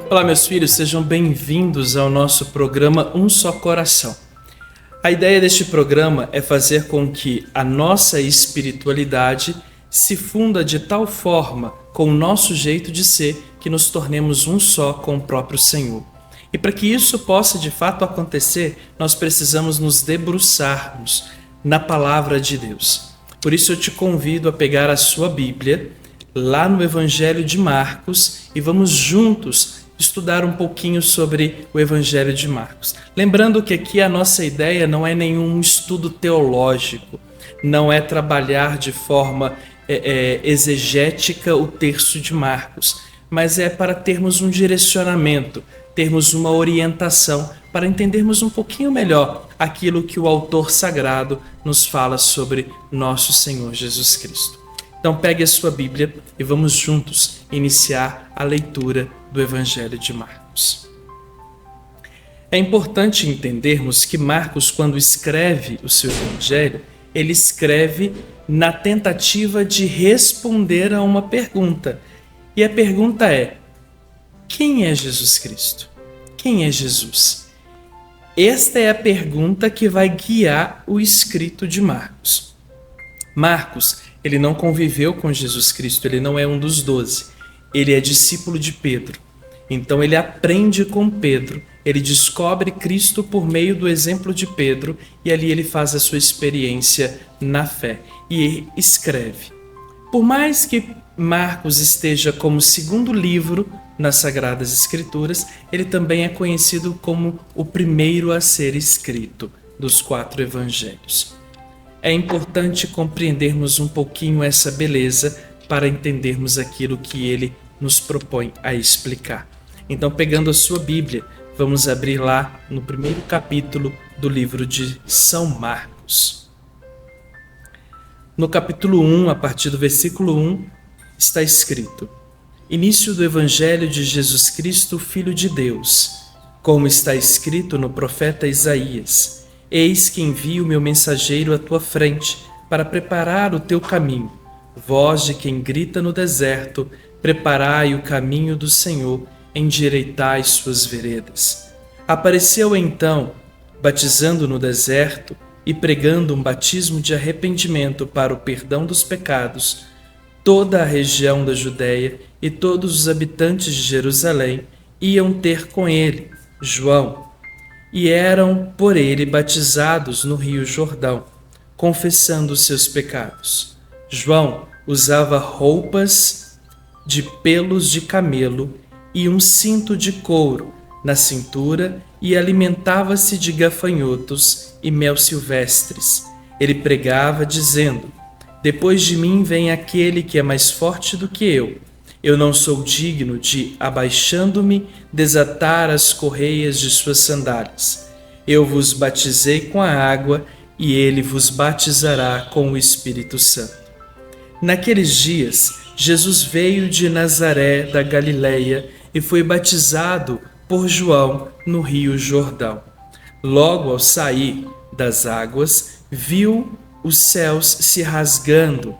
Olá, meus filhos, sejam bem-vindos ao nosso programa Um Só Coração. A ideia deste programa é fazer com que a nossa espiritualidade se funda de tal forma com o nosso jeito de ser que nos tornemos um só com o próprio Senhor. E para que isso possa de fato acontecer, nós precisamos nos debruçarmos na palavra de Deus. Por isso eu te convido a pegar a sua Bíblia lá no Evangelho de Marcos e vamos juntos estudar um pouquinho sobre o Evangelho de Marcos. Lembrando que aqui a nossa ideia não é nenhum estudo teológico, não é trabalhar de forma exegética o texto de Marcos, mas é para termos um direcionamento, termos uma orientação para entendermos um pouquinho melhor aquilo que o autor sagrado nos fala sobre nosso Senhor Jesus Cristo. Então pegue a sua Bíblia e vamos juntos iniciar a leitura do Evangelho de Marcos. É importante entendermos que Marcos, quando escreve o seu Evangelho, ele escreve na tentativa de responder a uma pergunta. E a pergunta é: quem é Jesus Cristo? Quem é Jesus? Esta é a pergunta que vai guiar o escrito de Marcos. Marcos, ele não conviveu com Jesus Cristo, ele não é um dos 12. Ele é discípulo de Pedro. Então ele aprende com Pedro, ele descobre Cristo por meio do exemplo de Pedro e ali ele faz a sua experiência na fé e escreve. Por mais que Marcos esteja como segundo livro nas Sagradas Escrituras, ele também é conhecido como o primeiro a ser escrito dos 4 evangelhos. É importante compreendermos um pouquinho essa beleza para entendermos aquilo que ele nos propõe a explicar. Então, pegando a sua Bíblia, vamos abrir lá no primeiro capítulo do livro de São Marcos. No capítulo 1, a partir do versículo 1, está escrito: Início do Evangelho de Jesus Cristo, Filho de Deus, como está escrito no profeta Isaías: Eis que envio meu mensageiro à tua frente, para preparar o teu caminho. Voz de quem grita no deserto: preparai o caminho do Senhor, endireitai suas veredas. Apareceu então, batizando no deserto e pregando um batismo de arrependimento para o perdão dos pecados, toda a região da Judéia e todos os habitantes de Jerusalém iam ter com ele, João, e eram por ele batizados no rio Jordão, confessando os seus pecados. João usava roupas de pelos de camelo e um cinto de couro na cintura e alimentava-se de gafanhotos e mel silvestres. Ele pregava dizendo: Depois de mim vem aquele que é mais forte do que eu. Eu não sou digno de, abaixando-me, desatar as correias de suas sandálias. Eu vos batizei com a água e ele vos batizará com o Espírito Santo. Naqueles dias, Jesus veio de Nazaré da Galileia e foi batizado por João no rio Jordão. Logo ao sair das águas, viu os céus se rasgando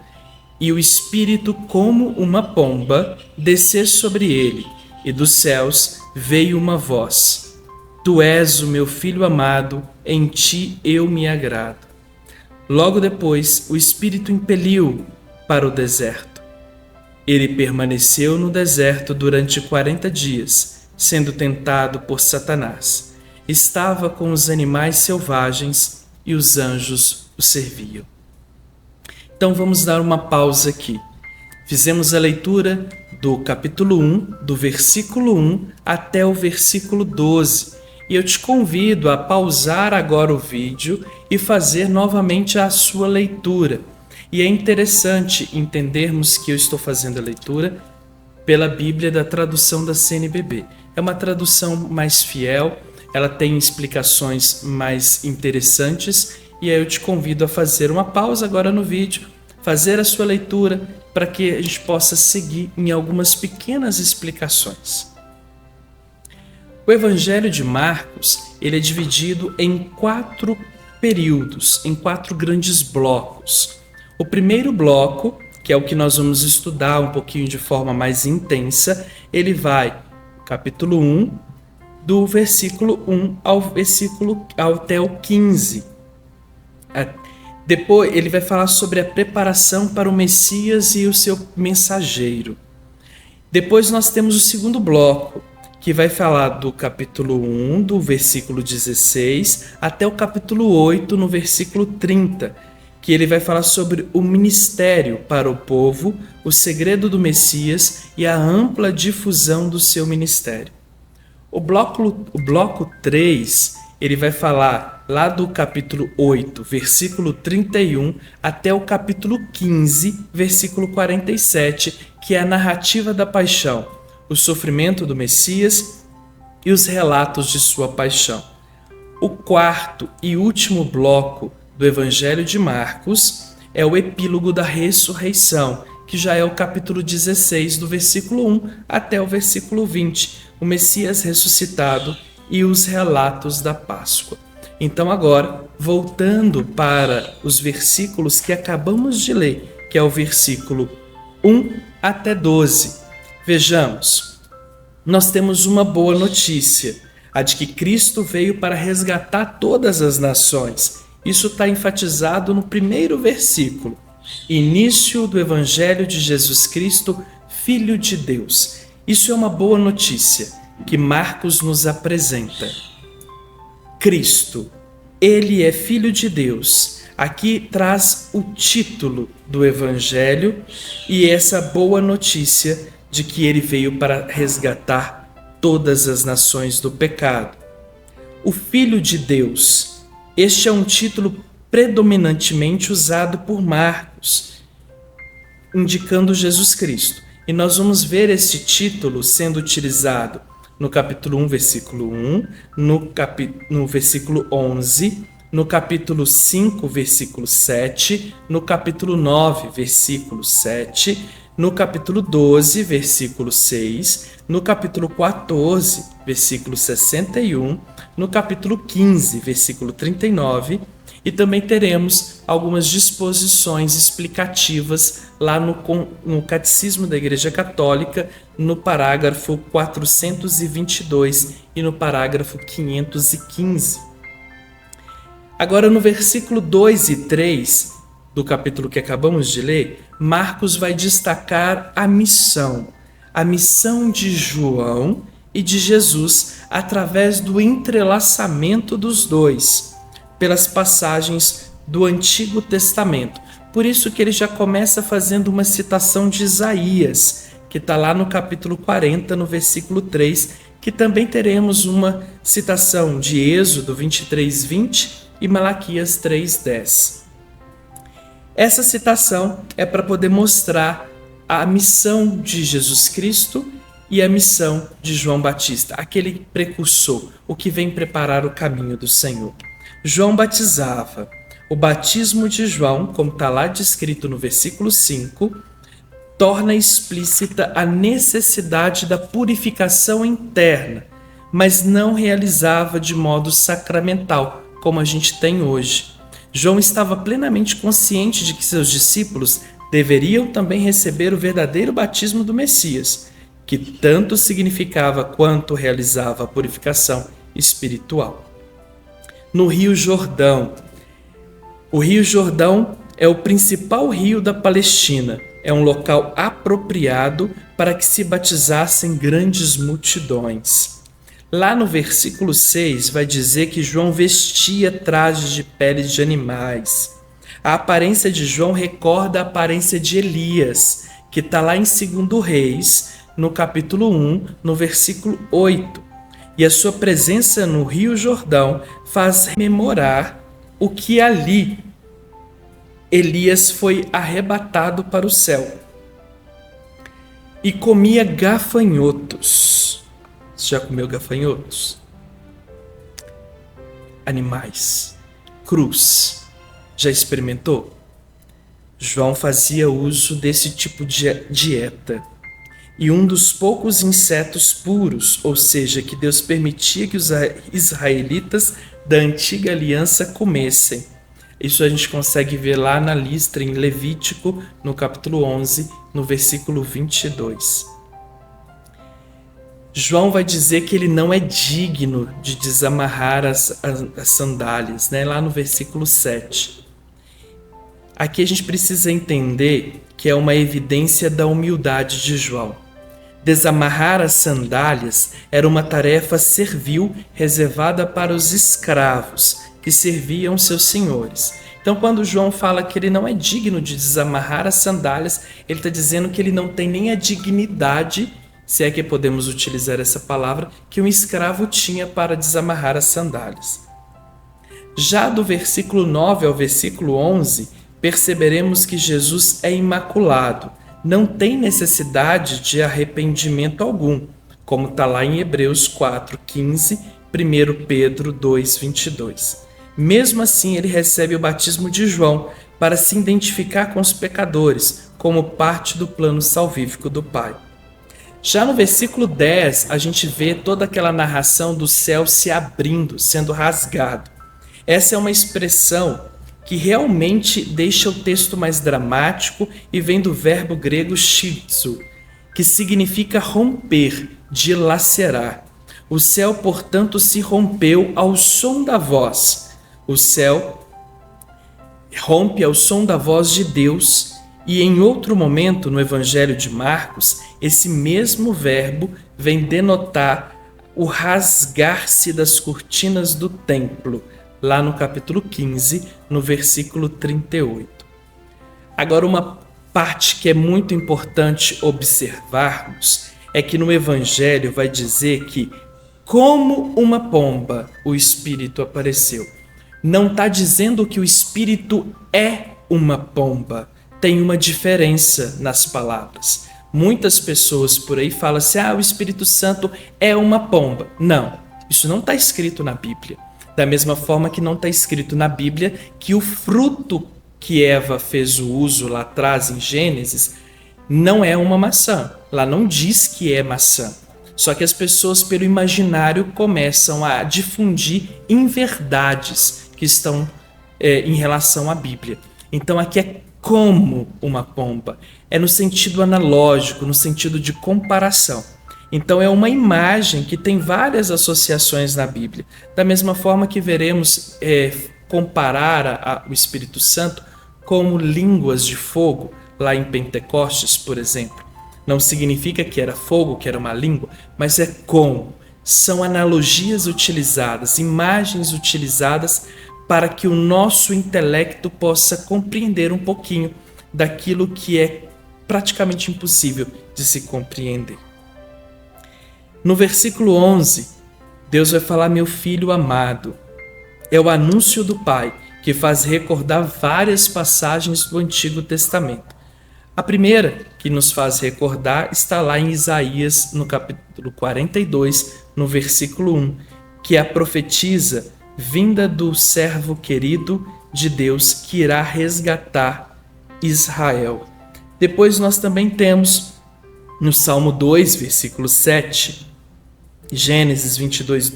e o Espírito como uma pomba descer sobre ele, e dos céus veio uma voz: Tu és o meu Filho amado, em ti eu me agrado. Logo depois, o Espírito impeliu para o deserto. Ele permaneceu no deserto durante 40 dias, sendo tentado por Satanás. Estava com os animais selvagens e os anjos o serviam. Então vamos dar uma pausa aqui. Fizemos a leitura do capítulo 1, do versículo 1 até o versículo 12. E eu te convido a pausar agora o vídeo e fazer novamente a sua leitura. E é interessante entendermos que eu estou fazendo a leitura pela Bíblia da tradução da CNBB. É uma tradução mais fiel, ela tem explicações mais interessantes, e aí eu te convido a fazer uma pausa agora no vídeo, fazer a sua leitura, para que a gente possa seguir em algumas pequenas explicações. O Evangelho de Marcos, ele é dividido em 4 períodos, em 4 grandes blocos. O primeiro bloco, que é o que nós vamos estudar um pouquinho de forma mais intensa, ele vai capítulo 1, do versículo 1 até o 15. Depois ele vai falar sobre a preparação para o Messias e o seu mensageiro. Depois nós temos o segundo bloco, que vai falar do capítulo 1, do versículo 16, até o capítulo 8, no versículo 30, que ele vai falar sobre o ministério para o povo, o segredo do Messias e a ampla difusão do seu ministério. O bloco 3, ele vai falar lá do capítulo 8, versículo 31, até o capítulo 15, versículo 47, que é a narrativa da paixão, o sofrimento do Messias e os relatos de sua paixão. O quarto e último bloco do Evangelho de Marcos é o epílogo da ressurreição, que já é o capítulo 16, do versículo 1 até o versículo 20, o Messias ressuscitado e os relatos da Páscoa. Então agora, voltando para os versículos que acabamos de ler, que é o versículo 1 até 12, vejamos, nós temos uma boa notícia, a de que Cristo veio para resgatar todas as nações. Isso está enfatizado no primeiro versículo. Início do Evangelho de Jesus Cristo, Filho de Deus. Isso é uma boa notícia que Marcos nos apresenta. Cristo, ele é Filho de Deus. Aqui traz o título do Evangelho e essa boa notícia de que ele veio para resgatar todas as nações do pecado. O Filho de Deus, este é um título predominantemente usado por Marcos, indicando Jesus Cristo. E nós vamos ver esse título sendo utilizado no capítulo 1, versículo 1, no versículo 11, no capítulo 5, versículo 7, no capítulo 9, versículo 7, no capítulo 12, versículo 6, no capítulo 14, versículo 61, no capítulo 15, versículo 39, e também teremos algumas disposições explicativas lá no Catecismo da Igreja Católica, no parágrafo 422 e no parágrafo 515. Agora, no versículo 2 e 3 do capítulo que acabamos de ler, Marcos vai destacar a missão de João e de Jesus através do entrelaçamento dos dois, pelas passagens do Antigo Testamento. Por isso que ele já começa fazendo uma citação de Isaías, que está lá no capítulo 40, no versículo 3, que também teremos uma citação de Êxodo 23, 20 e Malaquias 3, 10. Essa citação é para poder mostrar a missão de Jesus Cristo e a missão de João Batista, aquele precursor, o que vem preparar o caminho do Senhor. João batizava. O batismo de João, como está lá descrito no versículo 5, torna explícita a necessidade da purificação interna, mas não realizava de modo sacramental, como a gente tem hoje. João estava plenamente consciente de que seus discípulos deveriam também receber o verdadeiro batismo do Messias, que tanto significava quanto realizava a purificação espiritual. No Rio Jordão. O Rio Jordão é o principal rio da Palestina. É um local apropriado para que se batizassem grandes multidões. Lá no versículo 6 vai dizer que João vestia trajes de peles de animais. A aparência de João recorda a aparência de Elias, que está lá em 2 Reis, no capítulo 1, no versículo 8. E a sua presença no Rio Jordão faz rememorar o que ali Elias foi arrebatado para o céu e comia gafanhotos. Você já comeu gafanhotos? Animais, crus. Já experimentou? João fazia uso desse tipo de dieta. E um dos poucos insetos puros, ou seja, que Deus permitia que os israelitas da antiga aliança comessem. Isso a gente consegue ver lá na lista em Levítico, no capítulo 11, no versículo 22. João vai dizer que ele não é digno de desamarrar as sandálias, né? Lá no versículo 7. Aqui a gente precisa entender que é uma evidência da humildade de João. Desamarrar as sandálias era uma tarefa servil reservada para os escravos que serviam seus senhores. Então, quando João fala que ele não é digno de desamarrar as sandálias, ele está dizendo que ele não tem nem a dignidade, se é que podemos utilizar essa palavra, que um escravo tinha para desamarrar as sandálias. Já do versículo 9 ao versículo 11, perceberemos que Jesus é imaculado, não tem necessidade de arrependimento algum, como está lá em Hebreus 4,15, 1 Pedro 2,22. Mesmo assim, ele recebe o batismo de João para se identificar com os pecadores, como parte do plano salvífico do Pai. Já no versículo 10, a gente vê toda aquela narração do céu se abrindo, sendo rasgado. Essa é uma expressão que realmente deixa o texto mais dramático e vem do verbo grego shizu, que significa romper, dilacerar. O céu, portanto, se rompeu ao som da voz. O céu rompe ao som da voz de Deus. E em outro momento, no Evangelho de Marcos, esse mesmo verbo vem denotar o rasgar-se das cortinas do templo, lá no capítulo 15, no versículo 38. Agora, uma parte que é muito importante observarmos é que no Evangelho vai dizer que, como uma pomba, o Espírito apareceu. Não está dizendo que o Espírito é uma pomba. Tem uma diferença nas palavras. Muitas pessoas por aí falam assim, o Espírito Santo é uma pomba. Não, isso não está escrito na Bíblia. Da mesma forma que não está escrito na Bíblia que o fruto que Eva fez o uso lá atrás em Gênesis não é uma maçã. Lá não diz que é maçã. Só que as pessoas, pelo imaginário, começam a difundir inverdades que estão em relação à Bíblia. Então aqui é como uma pomba. É no sentido analógico, no sentido de comparação. Então é uma imagem que tem várias associações na Bíblia. Da mesma forma que veremos comparar o Espírito Santo como línguas de fogo, lá em Pentecostes, por exemplo. Não significa que era fogo, que era uma língua, mas é como. São analogias utilizadas, imagens utilizadas para que o nosso intelecto possa compreender um pouquinho daquilo que é praticamente impossível de se compreender. No versículo 11, Deus vai falar, meu filho amado. É o anúncio do Pai que faz recordar várias passagens do Antigo Testamento. A primeira que nos faz recordar está lá em Isaías, no capítulo 42, no versículo 1, que a profetiza vinda do servo querido de Deus que irá resgatar Israel. Depois nós também temos no Salmo 2, versículo 7, Gênesis 22,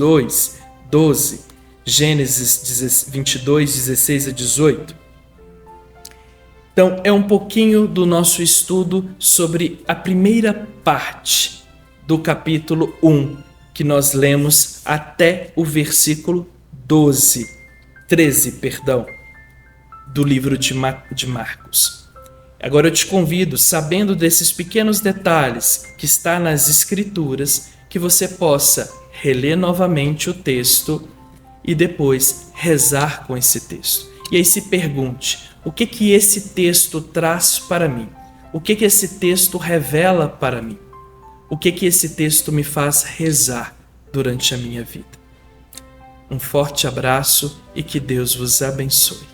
12, Gênesis 22, 16 a 18. Então, é um pouquinho do nosso estudo sobre a primeira parte do capítulo 1, que nós lemos até o versículo 13, do livro de Marcos. Agora eu te convido, sabendo desses pequenos detalhes que está nas Escrituras, que você possa reler novamente o texto e depois rezar com esse texto. E aí se pergunte, o que esse texto traz para mim? O que esse texto revela para mim? O que esse texto me faz rezar durante a minha vida? Um forte abraço e que Deus vos abençoe.